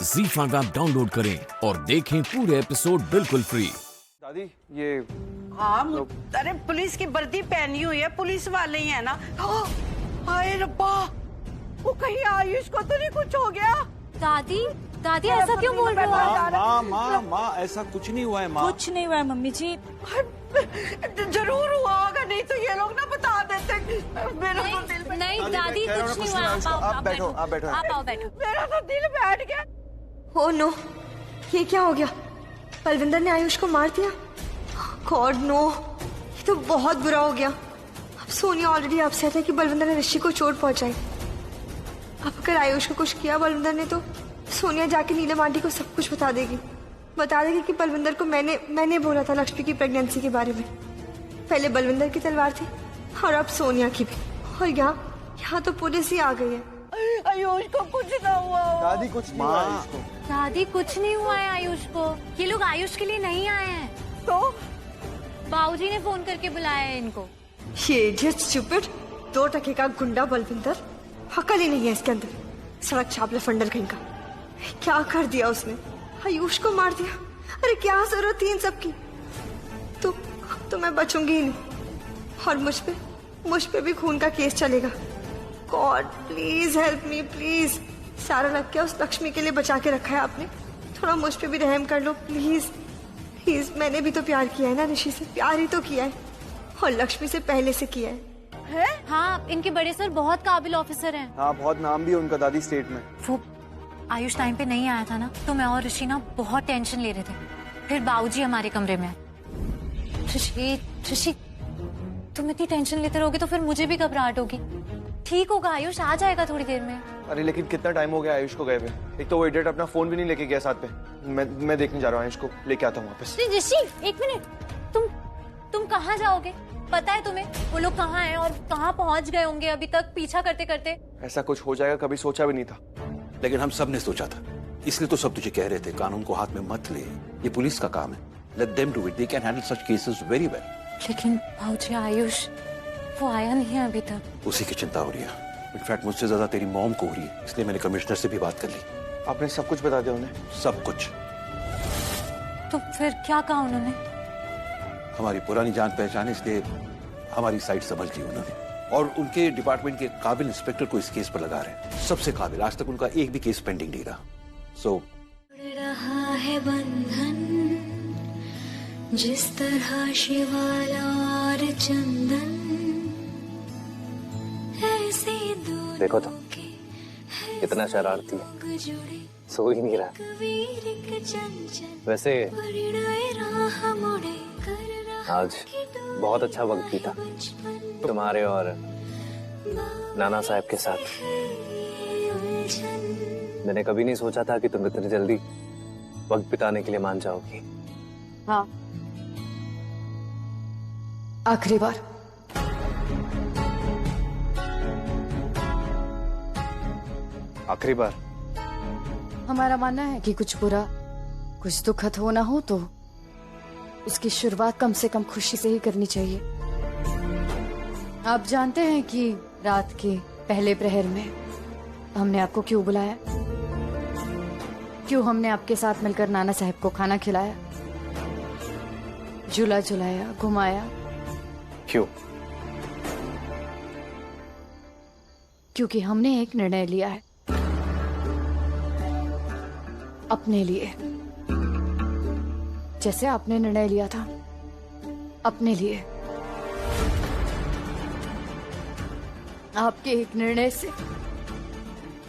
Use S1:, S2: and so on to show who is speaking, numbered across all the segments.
S1: ZEE5 app download करें और देखें पूरे एपिसोड बिल्कुल फ्री।
S2: दादी ये
S3: हाँ अरे पुलिस की वर्दी पहनी हुई है, पुलिस वाले ही है ना। हाय रब्बा, वो कहीं आयुष को तो नहीं कुछ हो गया?
S4: दादी दादी ऐसा क्यों बोल रहे हो आप?
S2: माँ ऐसा कुछ नहीं हुआ है माँ।
S4: कुछ नहीं हुआ है मम्मी जी।
S3: जरूर हुआ होगा, नहीं तो ये लोग ना बता देते। मेरा तो दिल
S4: नहीं दादी कुछ नहीं हुआ।
S2: आप बैठो आप बैठो।
S4: आप आओ बैठो।
S3: मेरा तो दिल बैठ गया।
S5: ओह नो, ये क्या हो गया? बलविंदर ने आयुष को मार दिया? गॉड नो, ये तो बहुत बुरा हो गया। अब सोनिया ऑलरेडी अपसेट है कि बलविंदर ने ऋषि को चोट पहुंचाई। अब अगर आयुष को कुछ किया बलविंदर ने तो सोनिया जाके नीलम आंटी को सब कुछ बता देगी कि बलविंदर को मैंने बोला था लक्ष्मी की प्रेगनेंसी के बारे में। पहले बलविंदर की तलवार थी और अब सोनिया की भी। और यहाँ तो पुलिस ही आ गई है।
S3: आयुष को कुछ ना हुआ हो।
S2: दादी कुछ नहीं हुआ आयुष को।
S4: दादी कुछ नहीं हुआ है आयुष को। ये लोग आयुष के लिए नहीं आए हैं,
S3: तो
S4: बाबूजी ने फोन करके बुलाया है इनको।
S5: ये इडियट स्टूपिड 2 टके का गुंडा बलविंदर, अकल ही नहीं है इसके अंदर। सड़क छाप लफंडर कहीं का। क्या कर दिया उसने? आयुष को मार दिया। अरे क्या जरूरत थी इन सब की? तो मैं बचूंगी ही नहीं और मुझ पे भी खून का केस चलेगा। God please help me please. सारा रख के उस लक्ष्मी के लिए बचा के रखा है आपने, थोड़ा मुझ पे भी रहम कर लो प्लीज प्लीज। मैंने भी तो प्यार किया है ना, ऋषि से प्यार ही तो किया है और लक्ष्मी से पहले से किया है।
S4: हाँ, इनके बड़े सर बहुत काबिल ऑफिसर हैं।
S2: हाँ बहुत नाम भी है उनका दादी स्टेट में।
S4: वो आयुष टाइम पे नहीं आया था ना, तो मैं और ऋषि ना बहुत टेंशन ले रहे थे। फिर बाबूजी हमारे कमरे में। ऋषि तुम इतनी टेंशन लेते रहोगे तो फिर मुझे भी घबराहट होगी। ठीक होगा, आयुष आ जाएगा थोड़ी देर में।
S2: अरे लेकिन कितना टाइम हो गया आयुष को गए हुए। एक तो वो इडियट अपना फोन भी नहीं लेके गया साथ पे। मैं देखने जा रहा हूँ आयुष को, लेके आता हूँ वापस।
S4: ऋषि एक मिनट, तुम कहाँ जाओगे? पता है तुम्हें वो लोग कहाँ हैं और कहाँ पहुँच गए होंगे अभी तक पीछा करते करते?
S2: ऐसा कुछ हो जाएगा कभी सोचा भी नहीं था।
S6: लेकिन हम सब ने सोचा था, इसलिए तो सब तुझे कह रहे थे कानून को हाथ में मत ले, ये पुलिस का काम है। Let them do it, they can handle such cases very well.
S4: लेकिन भाऊजी आयुष वो आया नहीं है अभी तक।
S6: उसी की चिंता हो रही है। इनफैक्ट मुझसे ज्यादा तेरी मॉम को हो रही है, इसलिए मैंने कमिश्नर से भी बात कर ली।
S2: आपने सब कुछ बता दिया उन्हें?
S6: सब कुछ।
S4: तो फिर क्या कहा उन्होंने?
S6: हमारी पुरानी जान पहचान है, इसलिए हमारी साइड समझ ली उन्होंने और उनके डिपार्टमेंट के काबिल इंस्पेक्टर को इस केस पर लगा रहे। सबसे काबिल, आज तक उनका एक भी केस पेंडिंग नहीं रहा। सो
S7: रहा है बंधन जिस तरह शिवाला और चंदन, ऐसे
S8: देखो तो कितना शरारती है, सो ही नहीं रहा। वैसे आज बहुत अच्छा वक्त बीता तुम्हारे और नाना साहब के साथ। मैंने कभी नहीं सोचा था कि तुम इतनी जल्दी वक्त बिताने के लिए मान जाओगी।
S5: हाँ, आखिरी बार।
S2: आखिरी बार।
S9: हमारा मानना है कि कुछ बुरा, कुछ दुखद हो ना हो तो उसकी शुरुआत कम से कम खुशी से ही करनी चाहिए। आप जानते हैं कि रात के पहले प्रहर में हमने आपको क्यों बुलाया? क्यों हमने आपके साथ मिलकर नाना साहब को खाना खिलाया, झूला झुलाया, घुमाया?
S8: क्यों?
S9: क्योंकि हमने एक निर्णय लिया है अपने लिए, जैसे आपने निर्णय लिया था अपने लिए। आपके एक निर्णय से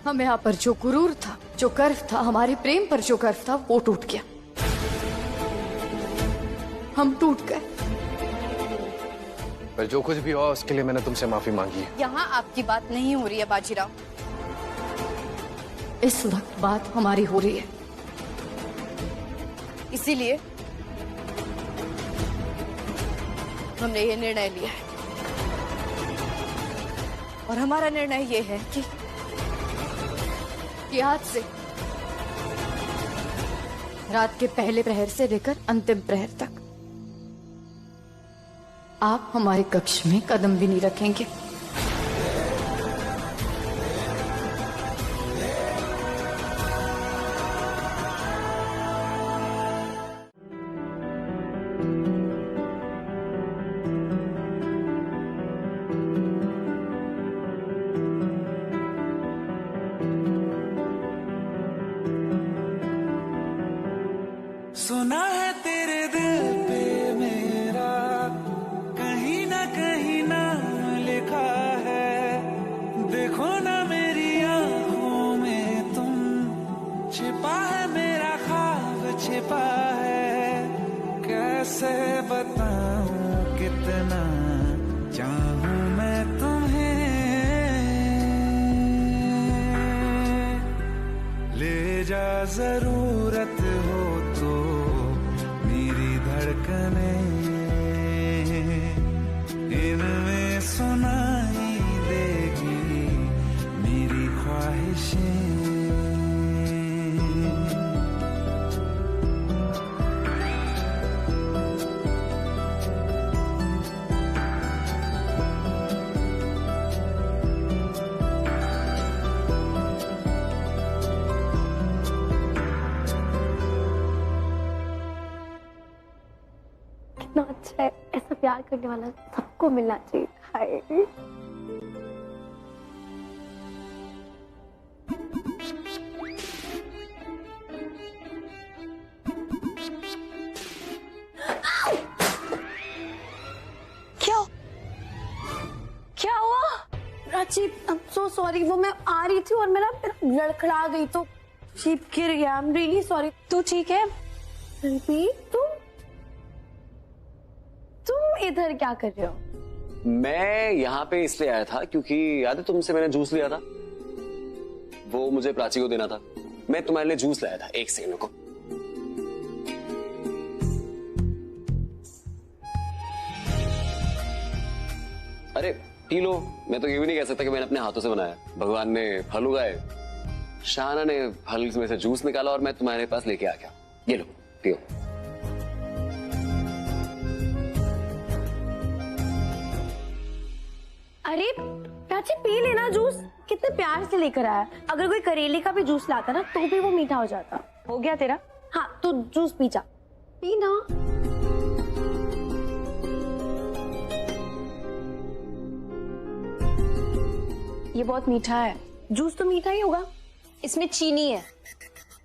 S9: हमें यहाँ पर जो गुरूर था, जो गर्व था, हमारे प्रेम पर जो गर्व था, वो टूट गया। हम टूट गए।
S8: पर जो कुछ भी हुआ उसके लिए मैंने तुमसे माफी मांगी है।
S9: यहाँ आपकी बात नहीं हो रही है बाजीराव, इस वक्त बात हमारी हो रही है। इसीलिए हमने ये निर्णय लिया है और हमारा निर्णय ये है कि आज से रात के पहले प्रहर से लेकर अंतिम प्रहर तक आप हमारे कक्ष में कदम भी नहीं रखेंगे।
S10: सुना है तेरे दिल पे मेरा कहीं ना लिखा है, देखो ना मेरी आंखों में तुम, छिपा है मेरा ख्वाब छिपा है, कैसे बताऊं कितना चाहूं मैं तुम्हें, ले जा जरूरत हो तो मेरी धड़कने, इनमें सुनाई देगी मेरी ख्वाहिशें।
S11: कितना अच्छा है, ऐसा प्यार करने वाला सबको मिलना चाहिए। हाय क्या हुआ? Prachi, I am so sorry, वो मैं आ रही थी और मेरा लड़खड़ा गई तो जीप गिर गया। I am really sorry. तू ठीक है? रणबीर, तुम इधर क्या कर रहे हो?
S8: मैं यहाँ पे इसलिए आया था क्योंकि याद है तुमसे मैंने जूस लिया था, वो मुझे प्राची को देना था। मैं तुम्हारे लिए जूस लाया था, एक सेकंड को। अरे पी लो। मैं तो ये भी नहीं कह सकता कि मैंने अपने हाथों से बनाया। भगवान ने फल उगाए, शाहाना ने फल में से जूस निकाला और मैं तुम्हारे पास लेके आ गया। ये लो पियो।
S11: अरे प्राची, पी लेना जूस, कितने प्यार से लेकर आया। अगर कोई करेले का भी जूस लाता ना तो भी वो मीठा हो जाता। हो गया तेरा? हाँ, तो जूस पी जा, पी ना। ये बहुत मीठा है। जूस तो मीठा ही होगा।
S12: इसमें चीनी है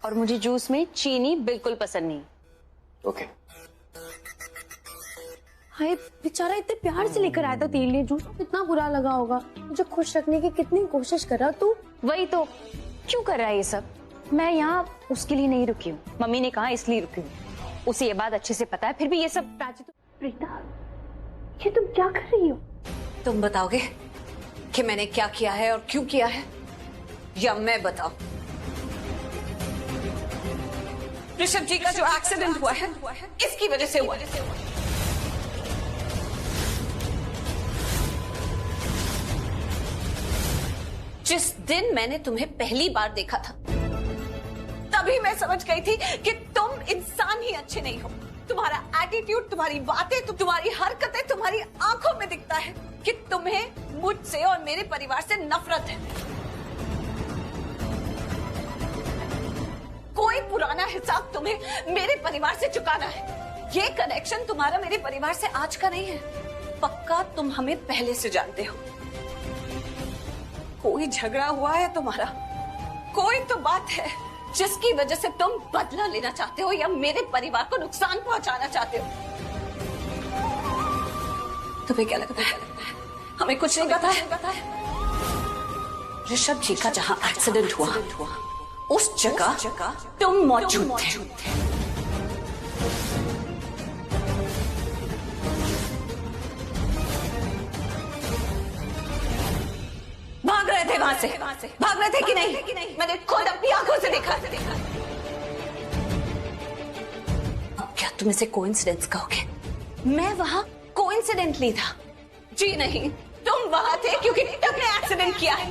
S12: और मुझे जूस में चीनी बिल्कुल पसंद नहीं।
S8: ओके।
S11: हाय, बेचारा इतने प्यार से लेकर आया था तेरे लिए जूस, कितना बुरा लगा होगा। मुझे खुश रखने की कितनी कोशिश कर रहा तू।
S12: वही तो, क्यों कर रहा है ये सब? मैं यहाँ उसके लिए नहीं रुकी हूँ, मम्मी ने कहा इसलिए रुकी हूँ। उसे ये बात अच्छे से पता है, फिर भी ये सब।
S11: प्राची, तो प्रीता, ये तुम क्या कर रही हो?
S3: तुम बताओगे कि मैंने क्या किया है और क्यों किया है, या मैं बताऊं? ऋषभ जी का जो एक्सीडेंट हुआ है इसकी वजह से हुआ है। जिस दिन मैंने तुम्हें पहली बार देखा था तभी मैं समझ गई थी कि तुम इंसान ही अच्छे नहीं हो। तुम्हारा एटीट्यूड, तुम्हारी बातें, तुम्हारी हरकतें, तुम्हारी आंखों में दिखता है कि तुम्हें मुझसे और मेरे परिवार से नफरत है। कोई पुराना हिसाब तुम्हें मेरे परिवार से चुकाना है। ये कनेक्शन तुम्हारा मेरे परिवार से आज का नहीं है। पक्का तुम हमें पहले से जानते हो। कोई झगड़ा हुआ है तुम्हारा, कोई तो बात है जिसकी वजह से तुम बदला लेना चाहते हो या मेरे परिवार को नुकसान पहुंचाना चाहते हो। तुम्हें क्या लगता है हमें कुछ नहीं पता है? ऋषभ जी का जहां एक्सीडेंट हुआ उस जगह तुम मौजूद थे। भाग रहे थे वहां से, भाग रहे थे कि नहीं? मैंने खुद अपनी आंखों से देखा। अब क्या तुम इसे कोइंसिडेंस कहोगे? मैं वहां कोइंसिडेंटली था? जी नहीं, तुम वहां थे क्योंकि तुमने एक्सीडेंट किया है।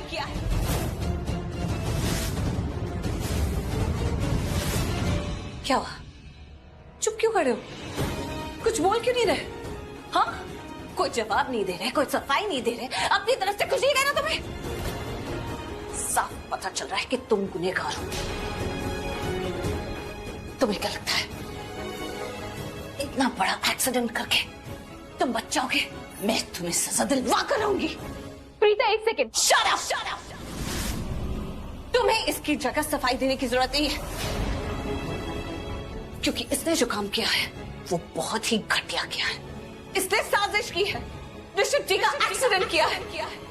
S3: क्या हुआ? चुप क्यों खड़े हो? कुछ बोल क्यों नहीं रहे? हाँ, कोई जवाब नहीं दे रहे, कोई सफाई नहीं दे रहे, अपनी तरफ से कुछ नहीं कहना तुम्हें। साफ पता चल रहा है कि तुम गुनहगार हो। तुम्हें क्या लगता है इतना बड़ा एक्सीडेंट करके तुम बच जाओगे? मैं तुम्हें सजा दिलवा कर रहूंगी।
S12: प्रीता, एक सेकेंड।
S3: Shut up. तुम्हें इसकी जगह सफाई देने की जरूरत नहीं है। क्योंकि इसने जो काम किया है वो बहुत ही घटिया किया है। इसने साजिश की है, ऋषभ जी का एक्सीडेंट किया है।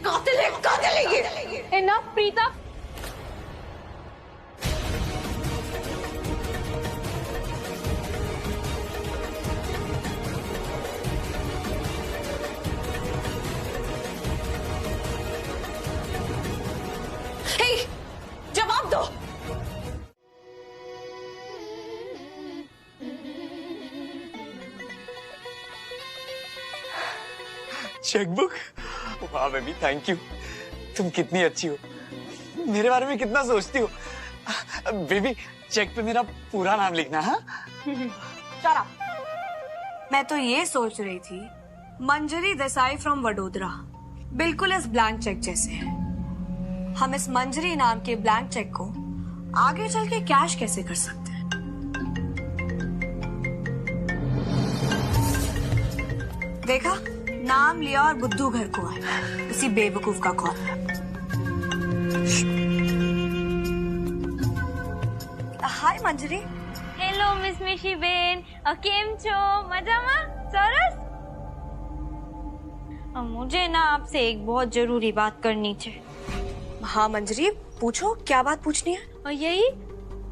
S3: कातिल है ये।
S11: इनफ प्रीता।
S3: हे, जवाब दो।
S13: चेकबुक? वाह बेबी, थैंक यू। तुम कितनी अच्छी हो, मेरे बारे में कितना सोचती हो। बेबी, चेक पे मेरा पूरा नाम लिखना। हाँ
S11: चला। मैं तो ये सोच रही थी, मंजरी देसाई फ्रॉम वडोदरा बिल्कुल इस ब्लैंक चेक जैसे है। हम इस मंजरी नाम के ब्लैंक चेक को आगे चल के कैश कैसे कर सकते हैं? देखा, नाम लिया और बुद्धू घर को आया। इसी बेवकूफ का कॉल। हाय मंजरी।
S12: હેલો મિસ મિશી બેન, કેમ છો? મજામાં? સરસ। मुझे ना आपसे एक बहुत जरूरी बात करनी है।
S11: हाँ मंजरी, पूछो, क्या बात पूछनी है?
S12: और यही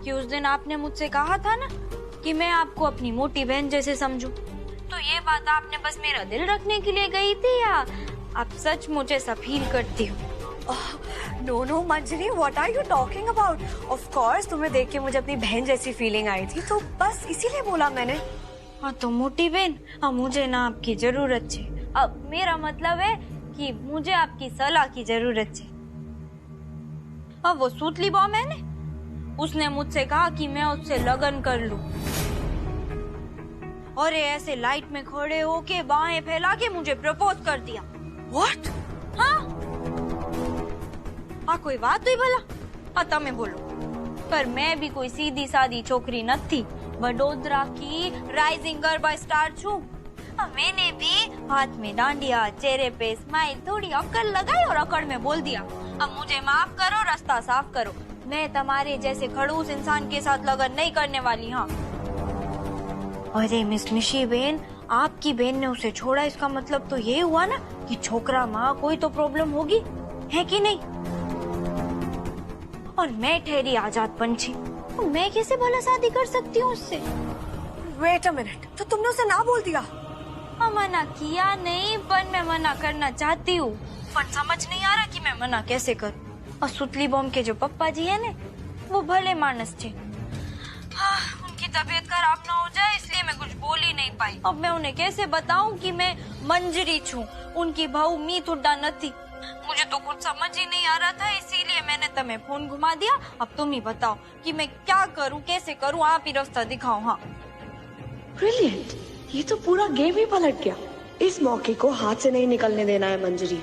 S12: कि उस दिन आपने मुझसे कहा था ना कि मैं आपको अपनी मोटी बहन जैसे समझूं, तो ये बात आपने बस मेरा दिल रखने के लिए गई थी या आप सच मुझे ऐसा फील करती हो?
S11: No no Manjari, what are you talking about? Of course तुम्हें देख के मुझे अपनी बहन जैसी फीलिंग आई थी, तो बस इसीलिए बोला मैंने।
S12: हाँ तो मोटी बहन, हाँ मुझे ना आपकी जरूरत है। अब मेरा मतलब है कि मुझे आपकी सलाह की जरूरत है। अब वो सूतली बॉम है ना, उसने मुझसे कहा कि मैं उससे लगन कर लूं, और ऐसे लाइट में खड़े होके बाहें फैला के मुझे प्रपोज कर दिया।
S11: व्हाट?
S12: हाँ कोई बात हुई भला? हाँ तमें बोलो। पर मैं भी कोई सीधी सादी छोकरी न थी, वडोदरा की राइजिंग गर्ल स्टार छू। मैंने भी हाथ में डांडिया, चेहरे पे स्माइल, थोड़ी अक्ल लगाई और अकड़ में बोल दिया, अब मुझे माफ करो, रास्ता साफ करो, मैं तुम्हारे जैसे खड़ूस इंसान के साथ लगन नहीं करने वाली। हाँ अरे मिस मिशी बहन, आपकी बहन ने उसे छोड़ा, इसका मतलब तो ये हुआ ना कि छोकरा माँ कोई तो प्रॉब्लम होगी, है कि नहीं? और मैं ठहरी आजाद पंछी, तो मैं कैसे भला शादी कर सकती हूँ उससे?
S11: वेट अ मिनट, तो तुमने उसे ना बोल दिया?
S12: मना किया नहीं, पर मैं मना करना चाहती हूँ, पर समझ नहीं आ रहा कि मैं मना कैसे करूँ। और सुतली बॉम के जो पप्पा जी है ने, वो भले मानस थे। उनकी तबीयत खराब ना हो जाए इसलिए मैं कुछ बोल ही नहीं पाई। अब मैं उन्हें कैसे बताऊं कि मैं मंजरी छू, उनकी बहू मीत उड्डा नथी। मुझे तो कुछ समझ ही नहीं आ रहा था, इसीलिए मैंने तुम्हें फोन घुमा दिया। अब तुम ही बताओ कि मैं क्या करूं, कैसे करूं, आप ही रास्ता दिखाओ। हाँ
S11: ब्रिलियंट, ये तो पूरा गेम ही पलट गया। इस मौके को हाथ से नहीं निकलने देना है मंजरी।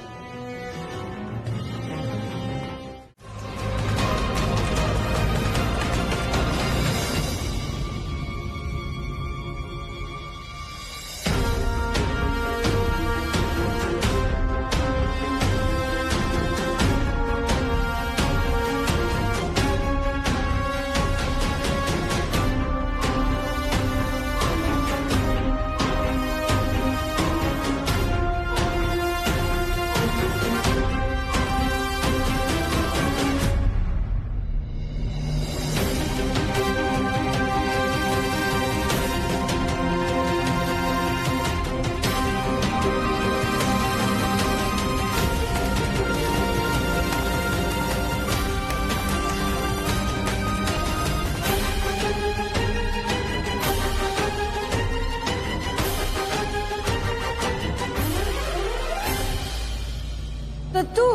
S11: दत्तू,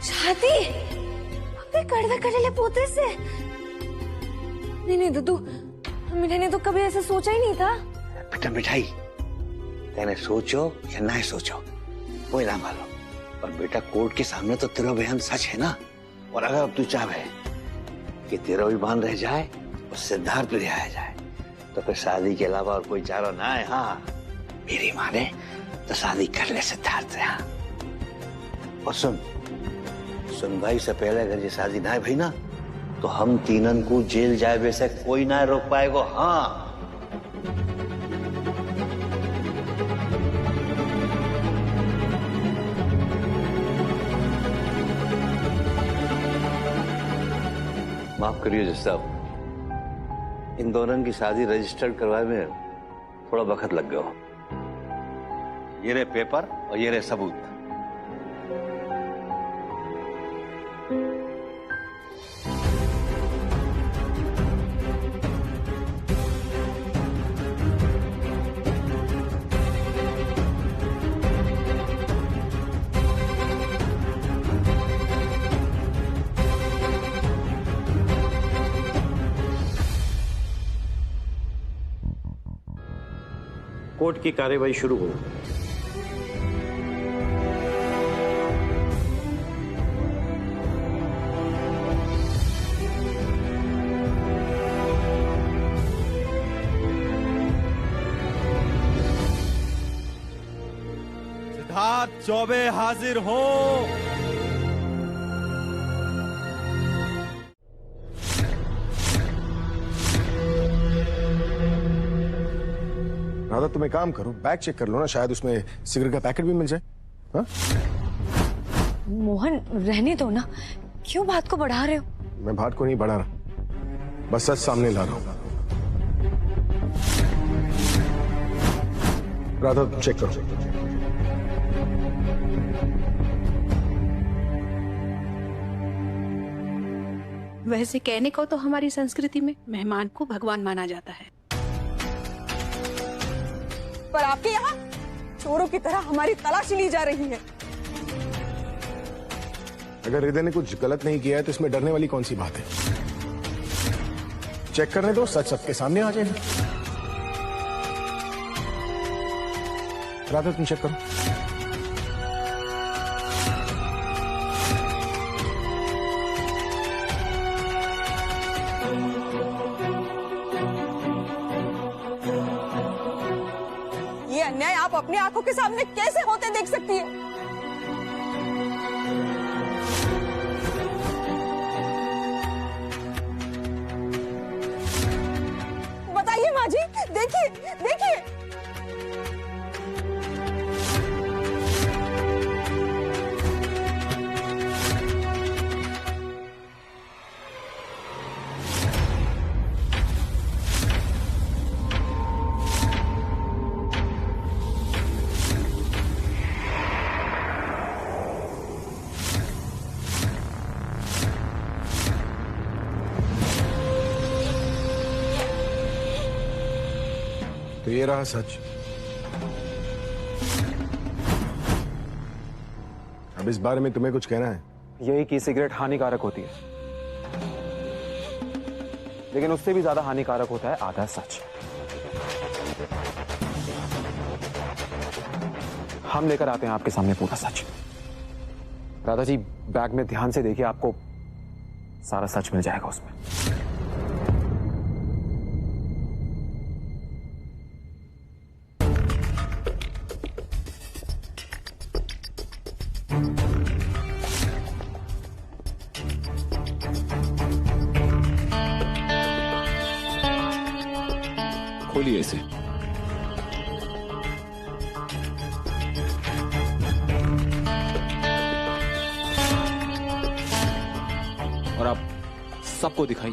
S11: शादी अपने कड़वे कड़ेले पोते से? नहीं दद्दू, मैंने तो कभी ऐसा सोचा ही नहीं था।
S6: बेटा मिठाई, मैंने सोचो या ना सोचो कोई ना मालूम, पर बेटा कोर्ट के सामने तो तेरा बयान सच है ना। और अगर अब तू चाहे कि तेरा भी बांध रह जाए और सिद्धार्थ भी रिहाया जाए, तो फिर शादी के अलावा और कोई चारा ना है। हाँ मेरी माँ ने तो शादी कर ले सिद्धार्थ से। हाँ और सुन भाई, से पहले अगर ये शादी ना भई ना,
S14: तो हम तीनन को जेल जाए से कोई ना रोक पाएगो। हाँ माफ करिए जज साहब, इन दोनों की शादी रजिस्टर्ड करवाए में थोड़ा वक्त लग गया। ये रहे पेपर और ये रहे सबूत। कोर्ट की कार्यवाही शुरू हो।
S15: सिद्धार्थ चौबे हाजिर हो।
S16: राधा तुम एक काम करो, बैग चेक कर लो ना, शायद उसमें सिगरेट का पैकेट भी मिल जाए। हाँ?
S11: मोहन रहने दो ना, क्यों बात को बढ़ा रहे हो?
S16: मैं बात को नहीं बढ़ा रहा, बस सच सामने ला रहा हूं। राधा तुम चेक करो।
S17: वैसे कहने को तो हमारी संस्कृति में मेहमान को भगवान माना जाता है,
S5: पर आपके यहाँ चोरों की तरह हमारी तलाशी ली जा रही है।
S16: अगर हृदय ने कुछ गलत नहीं किया है तो इसमें डरने वाली कौन सी बात है? चेक करने दो, सच सबके सामने आ जाएगा। राधा तुम चेक करो।
S5: ये अन्याय आप अपनी आंखों के सामने कैसे होते देख सकती है? बताइए माँ जी, देखिए देखिए।
S16: तो ये रहा सच। अब इस बारे में तुम्हें कुछ कहना है?
S2: यही कि सिगरेट हानिकारक होती है, लेकिन उससे भी ज्यादा हानिकारक होता है आधा सच। हम लेकर आते हैं आपके सामने पूरा सच। राधा जी बैग में ध्यान से देखिए, आपको सारा सच मिल जाएगा उसमें।
S1: खोलिए इसे। और आप सबको दिखाइए।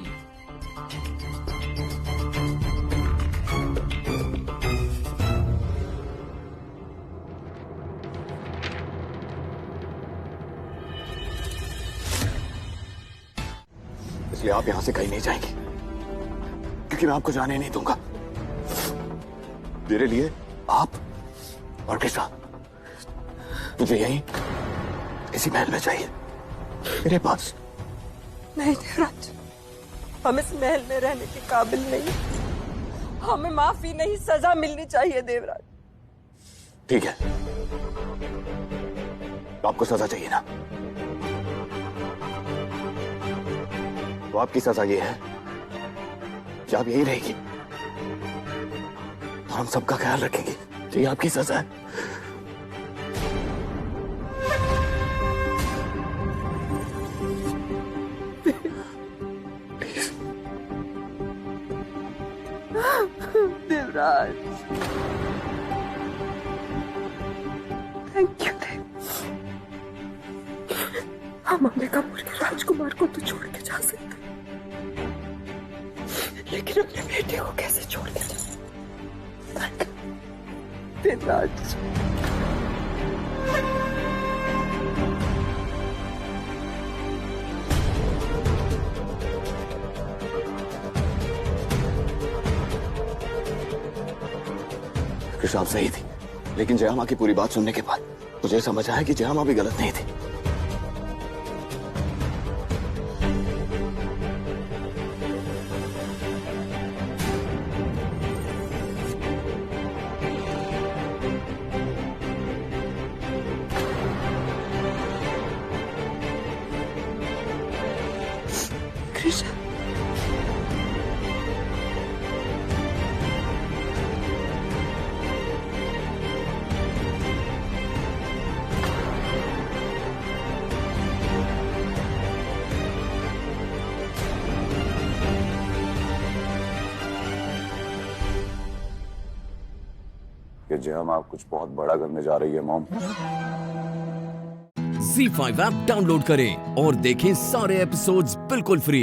S16: इसलिए आप यहां से कहीं नहीं जाएंगे, क्योंकि मैं आपको जाने नहीं दूंगा। तेरे लिए आप और किसा मुझे यहीं इसी महल में चाहिए, मेरे पास।
S5: नहीं देवराज, हम इस महल में रहने के काबिल नहीं। हमें माफी नहीं, सजा मिलनी चाहिए देवराज।
S16: ठीक है, तो आपको सजा चाहिए ना? तो आपकी सजा ये है कि आप यही रहेगी और हम सबका ख्याल रखेंगे। तो ये आपकी सजा है।
S5: देवराज, थैंक यू देव। हम अंबिकापुर के राजकुमार को तो छोड़ के जा सकते, लेकिन अपने बेटे को कैसे छोड़ के जा सकते? देवराज,
S16: कृष्णा आप सही थी, लेकिन जया माँ की पूरी बात सुनने के बाद मुझे समझ आया कि जया माँ भी गलत नहीं थी।
S5: कृष्णा,
S18: कि जया माँ कुछ बहुत बड़ा करने जा रही है मॉम।
S1: ZEE5 ऐप डाउनलोड करें और देखें सारे एपिसोड्स बिल्कुल फ्री।